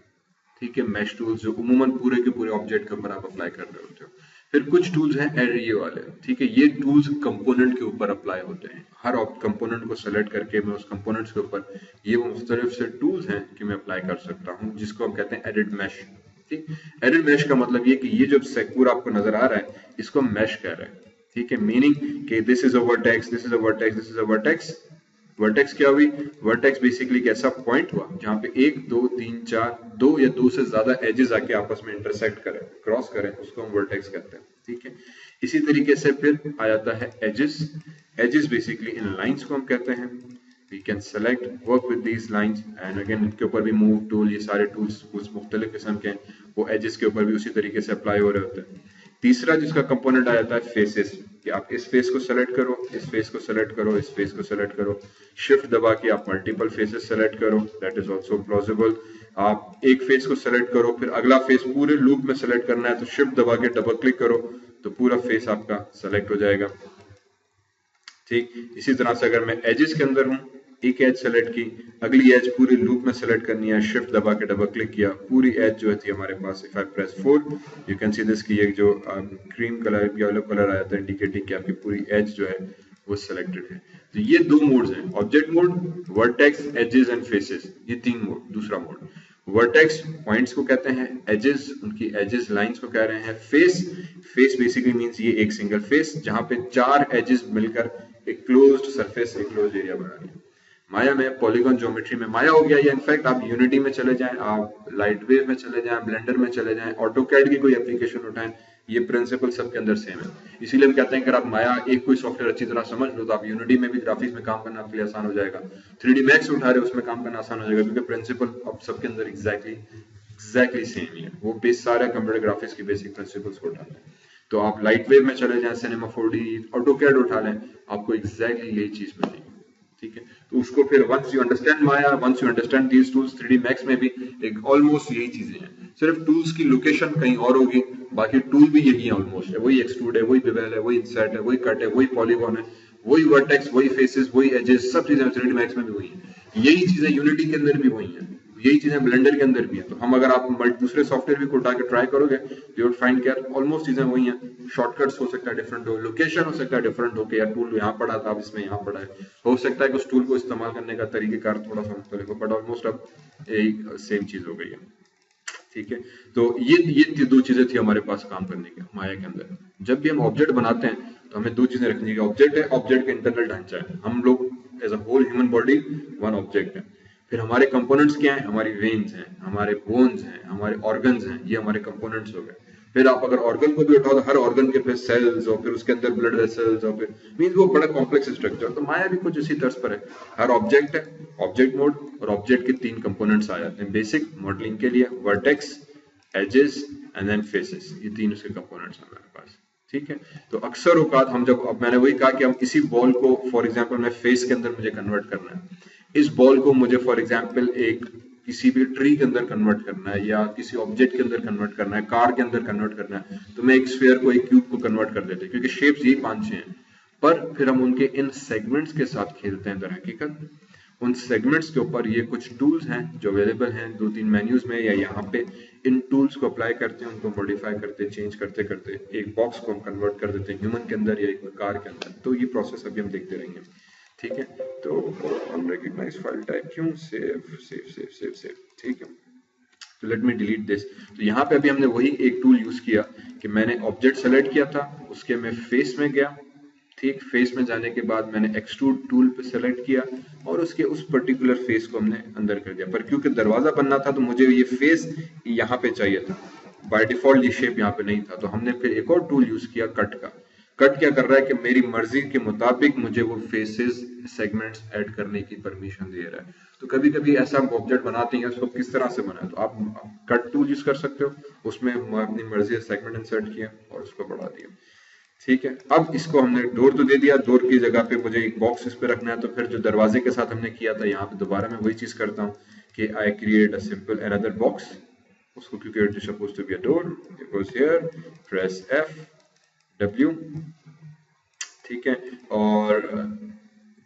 Speaker 1: ठीक है, मैश टूल्स जो उमूमन पूरे के पूरे ऑब्जेक्ट के ऊपर आप अप्लाई कर रहे होते हो। फिर कुछ टूल्स हैं एरिया वाले, ठीक है, ये टूल्स कंपोनेंट के ऊपर अप्लाई होते हैं। हर कंपोनेंट को सेलेक्ट करके मैं उस कंपोनेंट्स के ऊपर ये वो मुख्तलिफ से टूल्स हैं कि मैं अप्लाई कर सकता हूँ, जिसको हम कहते हैं एडिट मैश। ठीक, एडिट मैश का मतलब ये कि ये जो सेक्यूर आपको नजर आ रहा है इसको मैश कह रहे हैं। ठीक है, मीनिंग कि this is a vertex, this is a vertex, this is a vertex. Vertex क्या हुई? वर्टेक्स बेसिकली एक ऐसा पॉइंट हुआ जहां पे 1 2 3 4 2 या 2 से ज्यादा एजेस आके आपस में इंटरसेक्ट करें, क्रॉस करें, उसको हम वर्टेक्स कहते हैं। ठीक है, इसी तरीके से फिर आ जाता है एजेस। एजेस बेसिकली इन लाइंस को हम कहते हैं। We can select work with these lines and again इनके ऊपर भी मूव टूल, ये सारे टूल्स मुख्तलिफ किस्म के हैं, वो एजेस के ऊपर भी उसी तरीके से अप्लाई हो रहे होते हैं। तीसरा जिसका कंपोनेंट आ जाता है फेसेस, कि आप इस फेस को सेलेक्ट करो, इस फेस को सेलेक्ट करो, इस फेस को सेलेक्ट करो, शिफ्ट दबा के आप मल्टीपल फेसेस सेलेक्ट करो, दैट इज आल्सो प्लॉजिबल। आप एक फेस को सेलेक्ट करो, फिर अगला फेस पूरे लूप में सेलेक्ट करना है तो शिफ्ट दबा के डबल क्लिक करो तो पूरा फेस आपका सेलेक्ट हो जाएगा। ठीक, इसी तरह से अगर मैं एजेस के अंदर हूं, एक एज सेलेक्ट की, अगली एज पूरी लूप में सेलेक्ट करनी है, शिफ्ट दबा के डबल क्लिक किया, पूरी एज जो थी हमारे पास, if I press 4 you can see this की एक जो क्रीम कलर येलो कलर आ जाता है इंडिकेटिंग कि आपकी पूरी एज जो है वो सिलेक्टेड है। तो ये दो मोड्स हैं, object mode, vertex, edges and faces, ये तीन मोड। दूसरा मोड वर्टेक्स पॉइंट्स को कहते हैं, एजेस उनकी एजेस लाइंस को कह रहे हैं, फेस बेसिकली मींस ये एक सिंगल फेस जहां पे 4 एजेस मिलकर एक क्लोज्ड सरफेस, एक क्लोज्ड एरिया बना रही है। माया में पॉलीगॉन ज्योमेट्री में माया हो गया, या इनफैक्ट आप यूनिटी में चले जाएं, आप लाइट वेव में चले जाएं, ब्लेंडर में चले जाएं, ऑटोकैड की कोई एप्लीकेशन उठाएं, ये प्रिंसिपल सबके अंदर सेम है। इसीलिए हम कहते हैं कि अगर आप माया एक कोई सॉफ्टवेयर अच्छी तरह समझ लो तो आप यूनिटी में भी ग्राफिक्स में काम करना आपके लिए आसान हो जाएगा। 3D मैक्स उठा रहे हो उसमें काम करना आसान हो जाएगा, क्योंकि प्रिंसिपल अब सबके अंदर एग्जैक्टली सेम ही है। वो बेस सारे कंप्यूटर ग्राफिक्स की बेसिक प्रिंसिपल्स को उठाते हैं। तो आप लाइट वेव में चले जाएं, सिनेमा 4D, ऑटोकैड उठा लें, आपको एग्जैक्टली यही चीज मिलेगी। ठीक है, तो उसको फिर once you understand Maya, once you understand these tools, 3D max में भी एक ऑलमोस्ट यही चीजें हैं, सिर्फ टूल्स की लोकेशन कहीं और होगी, बाकी टूल भी यही है ऑलमोस्ट है। वही एक्सट्रूड है, वही बेवेल है, वही इंसर्ट है, वही कट है, वही पॉलीगॉन है, वही वर्टेक्स, वही फेसेस, वही एजेस, सब चीजें 3D मैक्स में भी वही है। यही चीजें यूनिटी के अंदर भी वही है। यही चीजें ब्लेंडर के अंदर भी है। तो हम अगर आप दूसरे सॉफ्टवेयर भी को उठा के ट्राई करोगे, यू वुड फाइंड कि ऑलमोस्ट चीजें वही हैं। शॉर्टकट्स हो सकता है डिफरेंट हो, लोकेशन हो सकता है डिफरेंट हो कि यार टूल यहाँ पड़ा था, अब इसमें यहाँ पड़ा है। हो सकता है कि उस टूल को इस्तेमाल करने का तरीकेकार थोड़ा सा मुख्तलिफ हो, बट ऑलमोस्ट अब यही सेम चीज हो गई है। ठीक है, तो ये दो चीजें थी हमारे पास काम करने के माया के अंदर। जब भी हम ऑब्जेक्ट बनाते हैं तो हमें दो चीजें रखनी है। ऑब्जेक्ट है, ऑब्जेक्ट का इंटरनल ढांचा है। हम लोग as a whole human body one object है। फिर हमारे कंपोनेंट्स क्या हैं? हमारी वेन्स हैं, हमारे बोन्स हैं, हमारे ऑर्गन्स हैं, ये हमारे कंपोनेंट्स हो गए। फिर आप अगर ऑर्गन को भी उठाओ तो हर ऑर्गन के फिर सेल्स और फिर उसके अंदर ब्लड वेसल्स और फिर मींस वो बड़ा कॉम्प्लेक्स स्ट्रक्चर। तो माया भी कुछ इसी तर्ज पर है। हर ऑब्जेक्ट है, ऑब्जेक्ट मोड, और ऑब्जेक्ट के तीन कंपोनेंट्स आ जाते हैं बेसिक मॉडलिंग के लिए, vertex, edges and then faces. ये तीन उसके कंपोनेंट्स हैं हमारे पास। ठीक है, तो अक्सर औकात हम जब, अब मैंने वही कहा कि हम इसी बॉल को फॉर एग्जांपल मैं फेस के अंदर मुझे कन्वर्ट करना है, इस बॉल को मुझे फॉर एग्जांपल एक किसी भी ट्री के अंदर कन्वर्ट करना है या किसी ऑब्जेक्ट के अंदर कन्वर्ट करना है, कार के अंदर कन्वर्ट करना है, तो मैं एक स्फीयर को एक क्यूब को कन्वर्ट कर देते हैं क्योंकि शेप्स यही 5-6 हैं। पर फिर हम उनके इन सेगमेंट्स के साथ खेलते हैं। दर हकीकत उन सेगमेंट्स के ऊपर ये कुछ टूल्स हैं जो अवेलेबल हैं 2-3 मेन्यूज में या यहाँ पे, इन टूल्स को अप्लाई करते हैं, उनको मॉडिफाई करते, चेंज करते करते एक बॉक्स को हम कन्वर्ट कर देते हैं ह्यूमन के अंदर या एक कार के अंदर। तो ये प्रोसेस अभी हम देखते रहेंगे। ठीक है, तो अनरिकॉग्नाइज्ड फाइल टाइप क्यों? Save save save save save. ठीक है, तो लेट मी डिलीट दिस। तो यहाँ पे अभी हमने वही एक टूल यूज किया कि मैंने ऑब्जेक्ट सेलेक्ट किया था, उसके मैं फेस में गया। ठीक, फेस में जाने के बाद मैंने एक्सट्रूड टूल पे सेलेक्ट किया और उसके उस पर्टिकुलर फेस को हमने अंदर कर दिया। पर क्योंकि दरवाजा बनना था तो मुझे ये फेस यहाँ पे चाहिए था, बाय डिफॉल्ट ये शेप यहाँ पे नहीं था। तो हमने फिर एक और टूल यूज किया कट का। कट क्या कर रहा है कि मेरी मर्जी के मुताबिक मुझे वो फेसेस सेगमेंट्स ऐड करने की परमिशन दे रहा है। तो कभी कभी ऐसा हम ऑब्जेक्ट बनाते हैं, उसको किस तरह से बनाए, तो आप कट टूल यूज कर सकते हो, उसमें अपनी मर्जी से सेगमेंट इंसर्ट किया और उसको बढ़ा दिया। ठीक है, अब इसको हमने डोर तो दे दिया, डोर की जगह पे मुझे एक बॉक्स इस पे रखना है। तो फिर जो दरवाजे के साथ हमने किया था यहाँ पे दोबारा मैं वही चीज करता हूँ कि I create a simple another box, उसको क्योंकि it is supposed to be a door, it goes here, press F W। ठीक है, और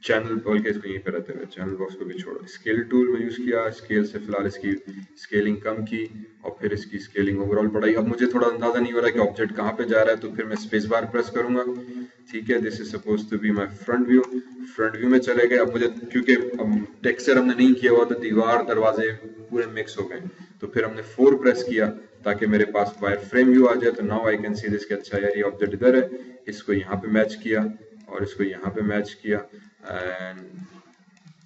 Speaker 1: चैनल बोल के इसको यहीं पे रहते हुए चैनल बॉक्स को भी छोड़ो। स्केल टूल में यूज किया, स्केल से फिलहाल इसकी स्केलिंग कम की और फिर इसकी स्केलिंग ओवरऑल बढ़ाई। अब मुझे थोड़ा अंदाजा नहीं हो रहा कि ऑब्जेक्ट कहाँ पे जा रहा है, तो फिर मैं स्पेस बार प्रेस करूंगा। ठीक है, this is suppose to be my front view. Front view में चले गए। अब मुझे क्योंकि टेक्सचर हमने नहीं किया हुआ तो दीवार दरवाजे पूरे मिक्स हो गए, तो फिर हमने 4 प्रेस किया ताकि मेरे पास वायर फ्रेम व्यू आ जाए। तो now I can see this कि अच्छा यार ये ऑब्जेक्ट इधर है, इसको यहाँ पे मैच किया और इसको यहाँ पे मैच किया एंड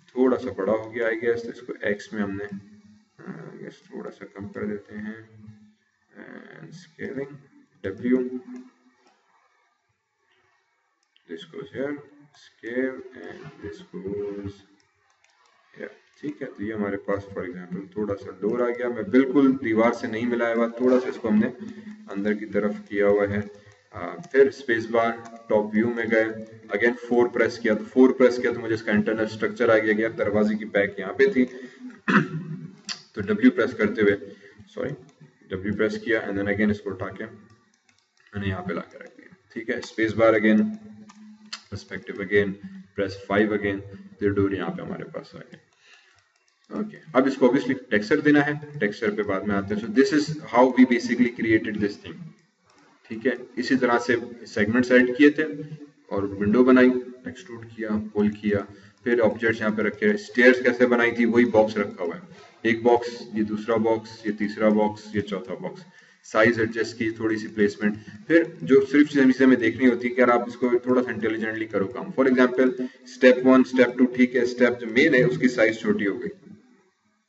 Speaker 1: थोड़ा सा बड़ा हो गया आई गेस। तो इसको एक्स में हमने गेस थोड़ा सा कम कर देते हैं and scaling W, this goes here, scale and this goes here। ठीक है, तो ये हमारे पास फॉर एग्जांपल थोड़ा सा डोर आ गया। मैं बिल्कुल दीवार से नहीं मिलाया हुआ, थोड़ा सा इसको हमने अंदर की तरफ किया हुआ है। फिर स्पेस बार टॉप व्यू में गए, अगेन 4 प्रेस किया। तो 4 प्रेस किया तो मुझे इसका इंटरनल स्ट्रक्चर आ गया। दरवाजे की बैक यहाँ पे थी तो W प्रेस करते हुए W प्रेस किया एंड देन अगेन इसको उठा के मैंने यहाँ पे ला के रख दिया। ठीक है, space bar again, perspective again, press 5 again, फिर डोर यहाँ पे हमारे पास आ गया। ओके, अब इसको ऑब्वियसली टेक्सचर देना है, टेक्सचर पे बाद में आते हैं। So this is how we basically created this thing. ठीक है, इसी तरह से सेगमेंट्स ऐड किए थे और विंडो बनाई, एक्सट्रूड किया, पुल किया, फिर ऑब्जेक्ट्स यहाँ पे रखे। स्टेयर्स कैसे बनाई थी, वही बॉक्स रखा हुआ है, एक बॉक्स, ये दूसरा बॉक्स, ये तीसरा बॉक्स, ये चौथा बॉक्स। साइज एडजस्ट की, थोड़ी सी प्लेसमेंट। फिर जो सिर्फ चीजें हमें देखनी होती है कि यार आप इसको थोड़ा सा इंटेलिजेंटली करो काम। फॉर एग्जांपल स्टेप 1, स्टेप 2 ठीक है, स्टेप जो मेन है उसकी साइज छोटी हो गई।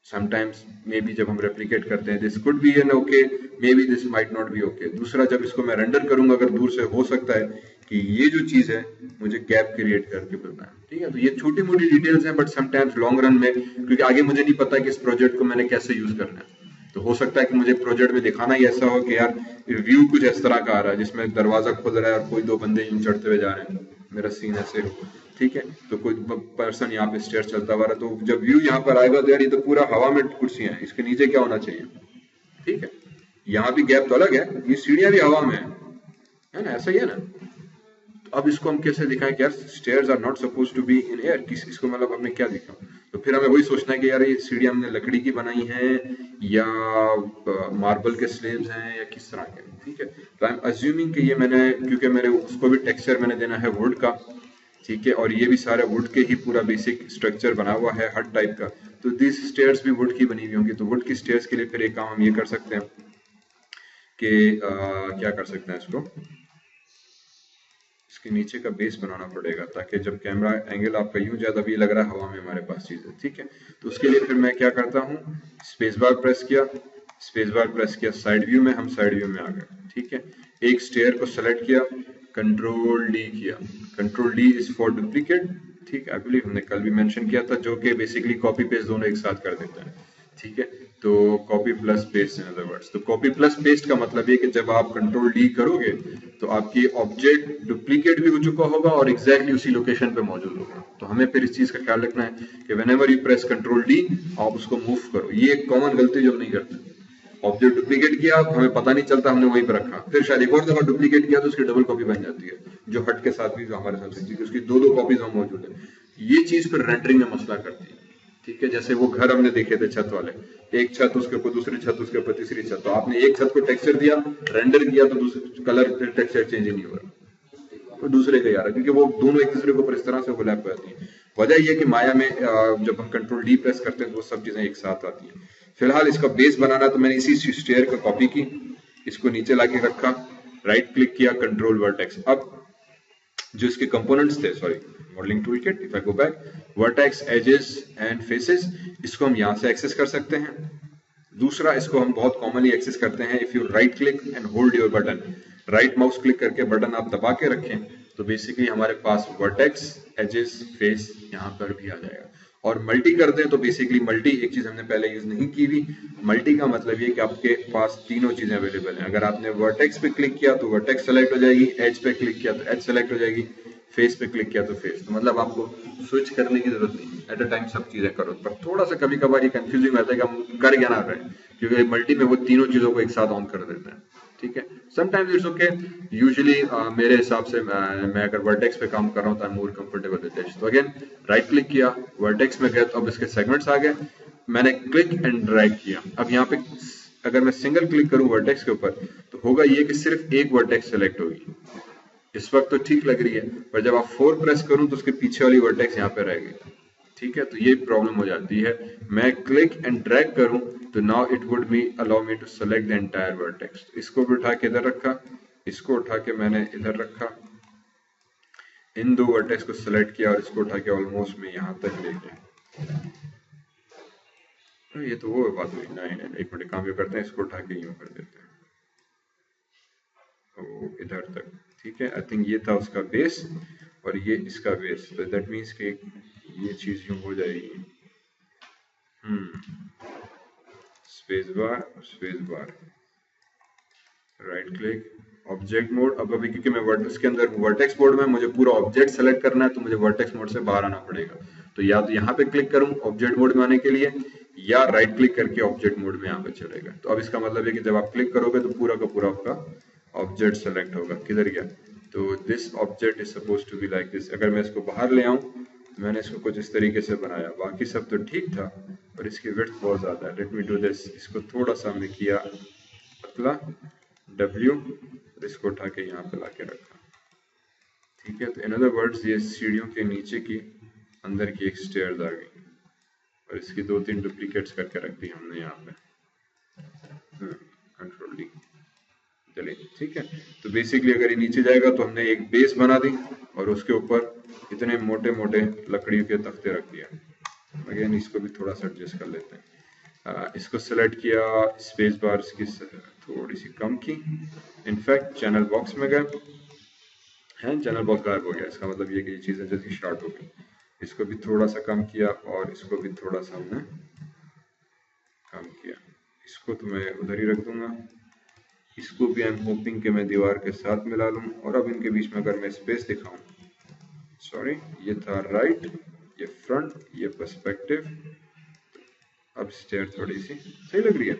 Speaker 1: समटाइम्स मे बी जब हम रेप्लिकेट करते हैं this could be an okay, maybe this might not be okay. दूसरा, जब इसको मैं रेंडर करूंगा अगर दूर से, हो सकता है कि ये जो चीज है मुझे गैप क्रिएट करके बताएं। ठीक है, तो ये छोटी मोटी डिटेल्स हैं, बट समटाइम्स लॉन्ग रन में, क्योंकि आगे मुझे नहीं पता कि इस प्रोजेक्ट को मैंने कैसे यूज करना है, तो हो सकता है कि मुझे प्रोजेक्ट में दिखाना ही ऐसा हो कि यार व्यू कुछ इस तरह का आ रहा है जिसमें दरवाजा खुल रहा है और कोई 2 बंदे यूं चढ़ते हुए जा रहे हैं, मेरा सीन ऐसे हो। ठीक है, तो कोई पर्सन यहाँ पे स्टेयर चलता हुआ है, तो जब व्यू यहाँ पर आएगा तो यार ये तो पूरा हवा में कुर्सियां हैं, इसके नीचे क्या होना चाहिए। ठीक है, यहाँ भी गैप तो अलग है, ये सीढ़ियां भी हवा में है ना, ऐसा ही है ना। तो अब इसको हम कैसे दिखाएं कि यार stairs are not suppose to be in air, किस इसको मतलब हमने क्या दिखा? तो फिर हमें वही सोचना है कि यार ये सीढ़ी हमने लकड़ी की बनाई है या मार्बल के स्लेब्स हैं या किस तरह के, ठीक है। तो आई एम अज्यूमिंग कि ये मैंने, क्योंकि मेरे उसको भी टेक्सचर मैंने देना है वुड का, ठीक है, और ये भी सारा वुड के ही पूरा बेसिक स्ट्रक्चर बना हुआ है हट टाइप का, तो दिस स्टेयर्स भी वुड की बनी हुई होंगी। तो वुड की स्टेयर्स के लिए फिर एक काम हम ये कर सकते हैं कि क्या कर सकते हैं, इसको इसके नीचे का बेस बनाना पड़ेगा ताकि जब कैमरा एंगल आपका यूं जाए, अभी लग रहा है हवा में हमारे पास चीज है, ठीक है। तो उसके लिए फिर मैं क्या करता हूँ, स्पेस बार प्रेस किया, स्पेस बार प्रेस किया, साइड व्यू में, हम साइड व्यू में आ गए, ठीक है। एक स्टेयर को सेलेक्ट किया, कंट्रोल डी किया, control D is for duplicate, ठीक है, आई बिलीव हमने कल भी मेंशन किया था, जो कि बेसिकली कॉपी पेस्ट दोनों एक साथ कर देता है, ठीक है। तो copy plus paste in other words, तो कॉपी प्लस पेस्ट का मतलब ये कि जब आप कंट्रोल डी करोगे तो आपकी ऑब्जेक्ट डुप्लीकेट भी हो चुका होगा और एग्जैक्टली उसी लोकेशन पे मौजूद होगा। तो हमें फिर इस चीज का ख्याल रखना है कि whenever you press control D आप उसको मूव करो। ये एक कॉमन गलती जो हम नहीं करते, ऑब्जेक्ट डुप्लीकेट किया हमें पता नहीं चलता, हमने वहीं पर रखा, फिर शायद एक और दफा डुप्लीकेट किया तो उसकी डबल कॉपी बन जाती है, जो हट के साथ भी जो हमारे साथ होती है, उसकी दो दो कॉपीज हम मौजूद है। ये चीज फिर रेंडरिंग में मसला करती है, ठीक है। जैसे वो घर हमने देखे थे छत वाले, एक छत उसके ऊपर दूसरी छत उसके ऊपर तीसरी छत, तो आपने एक छत को टेक्सचर दिया, रेंडर किया तो दूसरे कलर टेक्सचर चेंज ही नहीं हो रहा, तो दूसरे का यार, क्योंकि वो दोनों एक दूसरे के ऊपर इस तरह से ओवरलैप हो जाती है। वजह यह कि माया में जब हम कंट्रोल डी प्रेस करते हैं तो वो सब चीजें एक साथ आती हैं। फिलहाल इसका बेस बनाना, तो मैंने इसी स्टेयर को कॉपी की, इसको नीचे लाके रखा, राइट क्लिक किया, कंट्रोल वर्टेक्स। अब जो इसके कंपोनेंट्स थे, sorry, modeling tool kit, if I go back, vertex, edges and faces, इसको हम यहां से एक्सेस कर सकते हैं। दूसरा, इसको हम बहुत कॉमनली एक्सेस करते हैं if you right click and hold your button, right mouse click करके बटन आप दबा के रखें तो बेसिकली हमारे पास वर्टेक्स, एजेस, फेस यहाँ पर भी आ जाएगा। और मल्टी कर दें तो बेसिकली मल्टी एक चीज हमने पहले यूज नहीं की हुई। मल्टी का मतलब ये कि आपके पास तीनों चीजें अवेलेबल हैं। अगर आपने वर्टेक्स पे क्लिक किया तो वर्टेक्स सेलेक्ट हो जाएगी, एज पे क्लिक किया तो एज सेलेक्ट हो जाएगी, फेस पे क्लिक किया तो फेस। तो मतलब आपको स्विच करने की जरूरत नहीं, एट अ टाइम सब चीजें करो। पर थोड़ा सा कभी कभार ये कंफ्यूजिंग रहता है कि हम कर क्या ना रहे हैं, क्योंकि मल्टी में वो तीनों चीजों को एक साथ ऑन कर देते हैं, ठीक है। समटाइम्स इट्स ओके, यूजुअली मेरे हिसाब से मैं अगर वर्टेक्स पे काम कर रहा हूँ तो I am more comfortable with it. तो अगेन राइट क्लिक किया, वर्टेक्स में गया, तो अब इसके सेगमेंट्स आ गए, मैंने क्लिक एंड ड्रैग किया। अब यहाँ पे अगर मैं सिंगल क्लिक करूं वर्टेक्स के ऊपर तो होगा ये कि सिर्फ एक वर्टेक्स सेलेक्ट होगी। इस वक्त तो ठीक लग रही है, पर जब आप 4 प्रेस करूं तो उसके पीछे वाली वर्टेक्स यहाँ पे रहेगी, ठीक है। तो ये प्रॉब्लम हो जाती है। मैं क्लिक एंड ड्रैग करूं तो now it would be allow me to select the entire vertex. इसको भी उठा के इधर रखा, इसको उठा के मैंने इधर रखा, इन दो वर्टेक्स को सेलेक्ट किया और इसको उठा के ऑलमोस्ट मैं यहाँ तक ले गया। ये तो वो बात हुई, नहीं एक मिनट काम ये करते हैं, इसको उठा के यूं कर देते हैं तो इधर तक, ठीक है। आई थिंक ये था उसका बेस और ये इसका बेस, तो दैट मीन्स कि ये चीज यूं हो जाएगी। Space bar, right click, object mode. अब अभी क्योंकि मैं वर्टेक्स के अंदर वर्टेक्स मोड में, मुझे पूरा ऑब्जेक्ट सेलेक्ट करना है, तो मुझे वर्टेक्स मोड से बाहर आना पड़ेगा। तो या तो यहाँ पे क्लिक करूं ऑब्जेक्ट मोड में आने के लिए, या राइट क्लिक करके ऑब्जेक्ट मोड में यहाँ पे चलेगा। तो अब इसका मतलब है कि जब आप क्लिक करोगे तो पूरा का पूरा आपका ऑब्जेक्ट सेलेक्ट होगा। किधर गया? तो this object is suppose to be like this. अगर मैं इसको बाहर ले आऊं, मैंने इसको कुछ इस तरीके से बनाया, बाकी सब तो ठीक था पर इसकी विड्थ बहुत ज्यादा है। लेट मी डू दिस, इसको थोड़ा सा हमने किया पतला, W, इसको उठा के यहाँ पे लाके रखा, ठीक है। तो इन अदर वर्ड्स ये सीढ़ियों के नीचे की अंदर की एक स्टेयर्स आ गई और इसकी 2-3 डुप्लीकेट्स करके रख दी हमने यहाँ पे, कंट्रोल डी, चलिए ठीक है। तो बेसिकली अगर ये नीचे जाएगा तो हमने एक बेस बना दी और उसके ऊपर इतने मोटे मोटे लकड़ियों के तख्ते रख दिया। अगेन इसको भी थोड़ा सा एडजस्ट कर लेते हैं, इसको सेलेक्ट किया, स्पेस बार इसकी थोड़ी सी कम की, इनफैक्ट चैनल बॉक्स में गए हैं, चैनल बॉक्स गायब हो गया, इसका मतलब ये कि ये चीज़ें जैसी स्टार्ट हो गई। इसको भी थोड़ा सा कम किया और इसको भी थोड़ा सा हमने कम किया। इसको तो मैं उधर ही रख दूंगा, इसको भी आई एम होपिंग कि मैं दीवार के साथ मिला लूँ। और अब इनके बीच में अगर मैं स्पेस दिखाऊं, सॉरी ये था राइट, ये फ्रंट, ये पर्सपेक्टिव, अब स्टेयर थोड़ी सी सही लग रही है,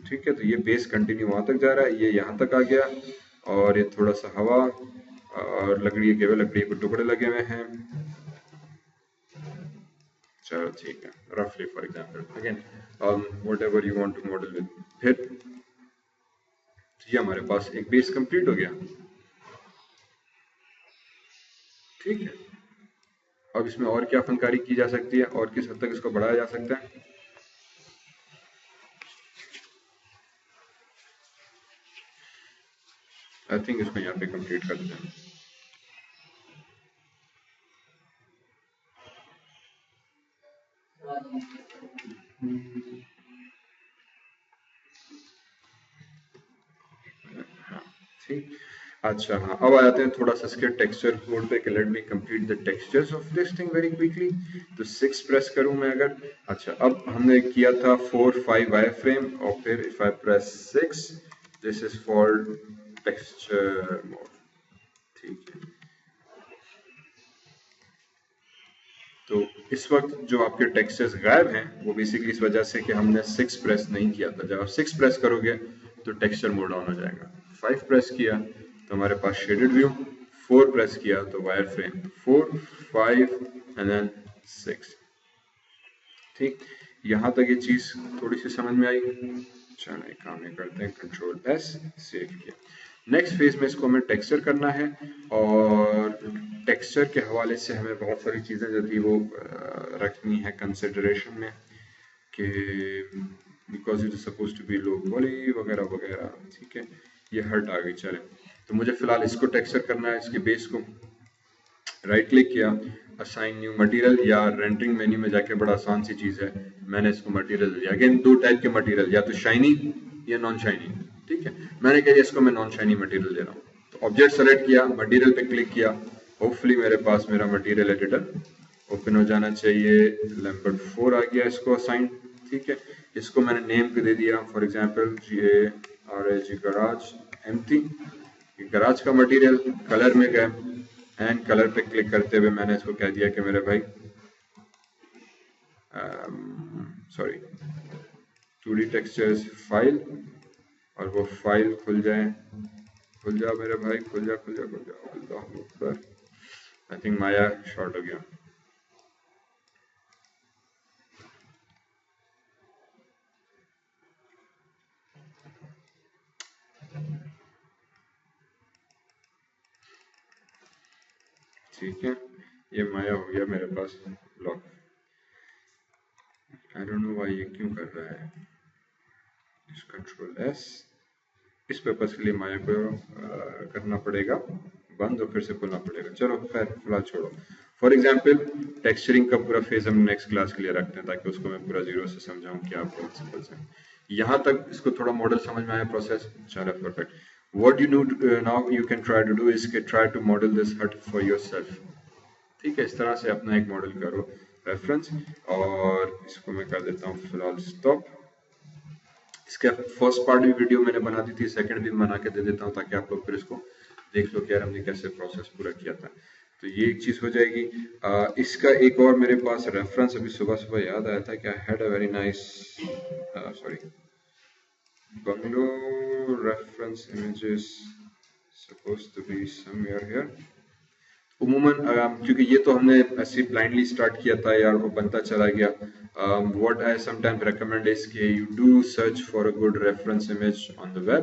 Speaker 1: ठीक है। तो ये बेस कंटिन्यू वहां तक जा रहा है, ये यहाँ तक आ गया और ये थोड़ा सा हवा और लकड़ी के लकड़ी के टुकड़े लगे हुए हैं। चलो ठीक है, रफली for example again whatever you want to model with. फिर ये हमारे पास एक बेस कंप्लीट हो गया। ठीक है, अब इसमें और क्या फनकारी की जा सकती है और किस हद तक इसको बढ़ाया जा सकता है। आई थिंक इसको यहाँ पे कंप्लीट कर देते हैं। हाँ ठीक, अच्छा हाँ, अब आ जाते हैं थोड़ा सा इसके टेक्सचर कोड पे। Let me complete the textures of this thing very quickly. तो 6 प्रेस करूं मैं अगर, अच्छा अब हमने किया था 4 5 वायर फ्रेम और फिर if I press 6 this is for texture mode. ठीक है, तो इस वक्त जो आपके टेक्सचर्स गायब हैं वो बेसिकली इस वजह से कि हमने 6 प्रेस नहीं किया था। जब आप 6 प्रेस करोगे तो टेक्सचर मोड ऑन हो जाएगा। 5 प्रेस किया तो हमारे पास शेडेड व्यू, 4 प्रेस किया तो वायर फ्रेम, 4 5 एंड देन 6। ठीक, यहाँ तक ये चीज थोड़ी सी समझ में आई। चलो एक काम ये करते हैं, कंट्रोल एस, सेव किया। नेक्स्ट फेज में इसको हमें टेक्सचर करना है और टेक्सचर के हवाले से हमें बहुत सारी चीज़ें जो थी वो रखनी है कंसिडरेशन में कि because it is suppose to be low poly वगैरह वगैरह। ठीक है, ये हट आ गई। चले, तो मुझे फिलहाल इसको टेक्सचर करना है, इसके बेस को राइट क्लिक किया, असाइन न्यू मटेरियल, या रेंडरिंग मेन्यू में जाके बड़ा आसान सी चीज़ है, मैंने इसको मटेरियल दिया। अगेन दो टाइप के मटेरियल, या तो शाइनी या नॉन शाइनी। ठीक है, मैंने कहा इसको मैं नॉन शाइनी मटेरियल दे रहा हूँ। तो ऑब्जेक्ट सेलेक्ट किया, मटेरियल पे क्लिक किया, होपफुली मेरे पास मेरा मटेरियल एडिटर ओपन हो जाना चाहिए। लैम्बर्ट 4 आ गया इसको असाइन। ठीक है, इसको मैंने नेम पे दे दिया, for example GARAGE garage empty, garage का मटेरियल। कलर में गए एंड कलर पे क्लिक करते हुए मैंने इसको कह दिया कि मेरे भाई सॉरी 2D टेक्सचर्स फाइल, और वो फाइल खुल जाए, खुल जा मेरे भाई, खुल जा खुल जा खुल जा। अल्लाह अकबर, आई थिंक माया शॉर्ट हो गया। ठीक है, ये माया हो गया मेरे पास block. I don't know why ये क्यों कर रहा है। इस कंट्रोल एस, इस पर्पज के लिए माया को करना पड़ेगा बंद और फिर से खोलना पड़ेगा। चलो खैर फिलहाल छोड़ो। फॉर एग्जाम्पल टेक्सचरिंग का पूरा फेज हम नेक्स्ट क्लास के लिए रखते हैं ताकि उसको मैं पूरा जीरो से समझाऊं क्या प्रिंसिपल्स हैं। यहाँ तक इसको थोड़ा मॉडल समझ में आया प्रोसेस। चलो perfect. What you know now you can try to do is के try to model this hut for yourself. ठीक है, इस तरह से अपना एक मॉडल करो रेफरेंस, और इसको मैं कर देता हूँ फिलहाल स्टॉप। इसका फर्स्ट पार्ट भी वीडियो मैंने बना दी थी, सेकंड भी बना के दे देता हूँ ताकि आप लोग फिर इसको देख लो कि यार हमने कैसे प्रोसेस पूरा किया था। तो ये एक चीज हो जाएगी। इसका एक और मेरे पास रेफरेंस अभी सुबह सुबह याद आया था कि I had a very nice sorry bungalow reference images supposed to be somewhere here. उमूमन क्योंकि ये तो हमने ऐसे ब्लाइंडली स्टार्ट किया था यार, वो बनता चला गया। What I sometimes recommend is कि you do search for a good reference image on the web.